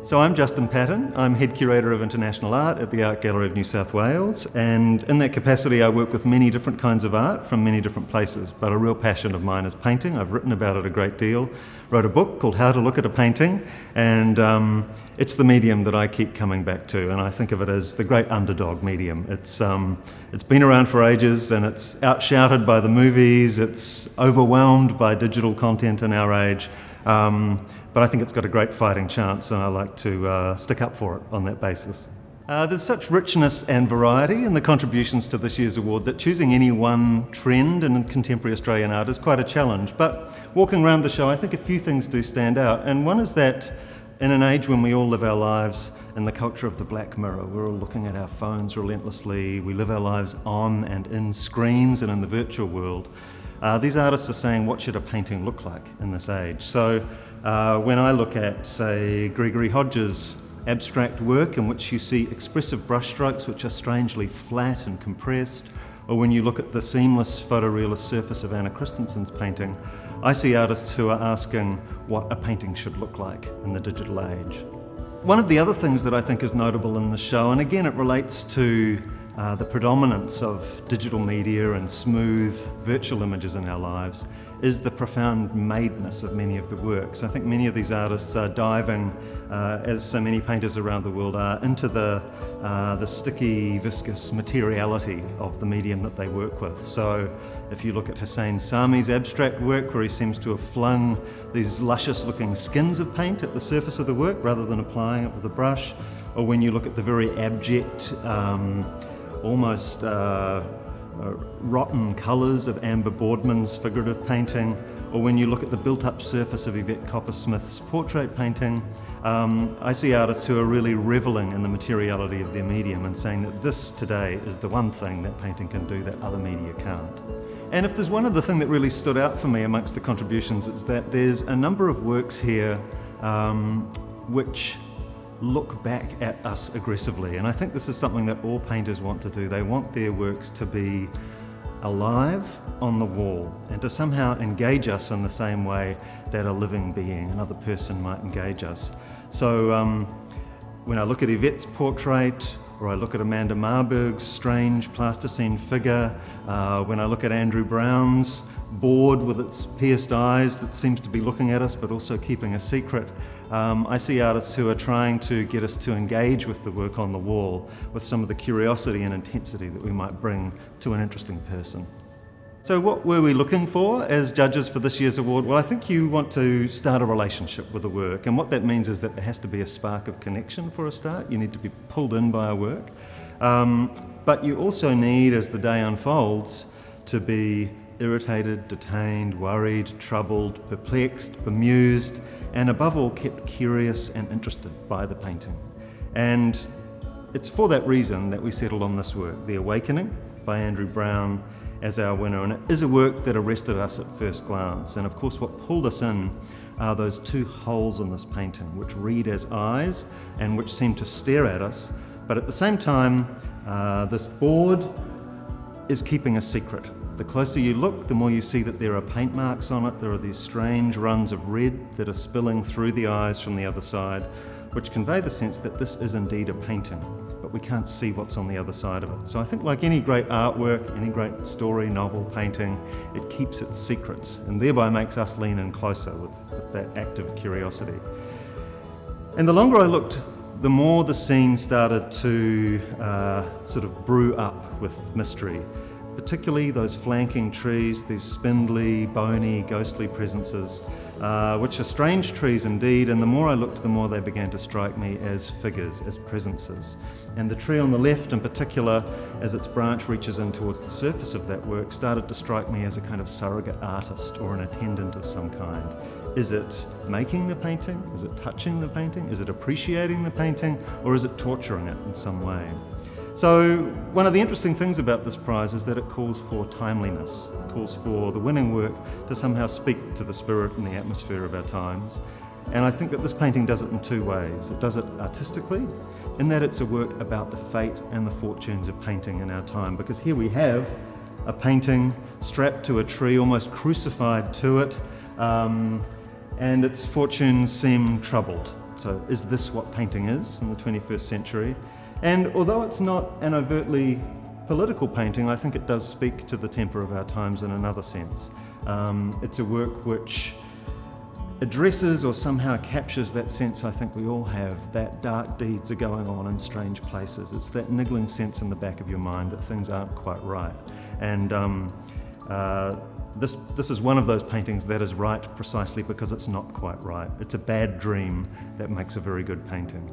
So I'm Justin Patton. I'm Head Curator of International Art at the Art Gallery of New South Wales, and in that capacity I work with many different kinds of art from many different places, but a real passion of mine is painting. I've written about it a great deal, wrote a book called How to Look at a Painting, and it's the medium that I keep coming back to, and I think of it as the great underdog medium. It's been around for ages, and it's outshouted by the movies, it's overwhelmed by digital content in our age, but I think it's got a great fighting chance, and I like to stick up for it on that basis. There's such richness and variety in the contributions to this year's award that choosing any one trend in contemporary Australian art is quite a challenge. But walking around the show, I think a few things do stand out, and one is that in an age when we all live our lives in the culture of the black mirror, we're all looking at our phones relentlessly, we live our lives on and in screens and in the virtual world. These artists are saying, what should a painting look like in this age? So when I look at, say, Gregory Hodges' abstract work in which you see expressive brushstrokes which are strangely flat and compressed, or when you look at the seamless photorealist surface of Anna Christensen's painting, I see artists who are asking what a painting should look like in the digital age. One of the other things that I think is notable in the show, and again it relates to the predominance of digital media and smooth virtual images in our lives, is the profound madeness of many of the works. I think many of these artists are diving, as so many painters around the world are, into the sticky, viscous materiality of the medium that they work with. So if you look at Hussein Sami's abstract work, where he seems to have flung these luscious looking skins of paint at the surface of the work rather than applying it with a brush, or when you look at the very abject, almost rotten colours of Amber Boardman's figurative painting, or when you look at the built-up surface of Yvette Coppersmith's portrait painting, I see artists who are really revelling in the materiality of their medium and saying that this today is the one thing that painting can do that other media can't. And if there's one other thing that really stood out for me amongst the contributions, it's that there's a number of works here which look back at us aggressively, and I think this is something that all painters want to do. They want their works to be alive on the wall and to somehow engage us in the same way that a living being, another person, might engage us. So when I look at Yvette's portrait, or I look at Amanda Marburg's strange plasticine figure, when I look at Andrew Brown's board with its pierced eyes that seems to be looking at us but also keeping a secret, I see artists who are trying to get us to engage with the work on the wall with some of the curiosity and intensity that we might bring to an interesting person. So what were we looking for as judges for this year's award? Well, I think you want to start a relationship with the work, and what that means is that there has to be a spark of connection for a start. You need to be pulled in by a work, but you also need, as the day unfolds, to be irritated, detained, worried, troubled, perplexed, bemused, and above all kept curious and interested by the painting. And it's for that reason that we settled on this work, The Awakening by Andrew Brown, as our winner. And it is a work that arrested us at first glance. And of course what pulled us in are those two holes in this painting, which read as eyes and which seem to stare at us. But at the same time, this board is keeping a secret. The closer you look, the more you see that there are paint marks on it. There are these strange runs of red that are spilling through the eyes from the other side, which convey the sense that this is indeed a painting, but we can't see what's on the other side of it. So I think like any great artwork, any great story, novel, painting, it keeps its secrets and thereby makes us lean in closer with that active curiosity. And the longer I looked, the more the scene started to sort of brew up with mystery, particularly those flanking trees, these spindly, bony, ghostly presences, which are strange trees indeed, and the more I looked, the more they began to strike me as figures, as presences. And the tree on the left in particular, as its branch reaches in towards the surface of that work, started to strike me as a kind of surrogate artist or an attendant of some kind. Is it making the painting? Is it touching the painting? Is it appreciating the painting? Or is it torturing it in some way? So one of the interesting things about this prize is that it calls for timeliness. It calls for the winning work to somehow speak to the spirit and the atmosphere of our times. And I think that this painting does it in two ways. It does it artistically, in that it's a work about the fate and the fortunes of painting in our time. Because here we have a painting strapped to a tree, almost crucified to it, and its fortunes seem troubled. So is this what painting is in the 21st century? And although it's not an overtly political painting, I think it does speak to the temper of our times in another sense. It's a work which addresses or somehow captures that sense I think we all have, that dark deeds are going on in strange places. It's that niggling sense in the back of your mind that things aren't quite right. And this is one of those paintings that is right precisely because it's not quite right. It's a bad dream that makes a very good painting.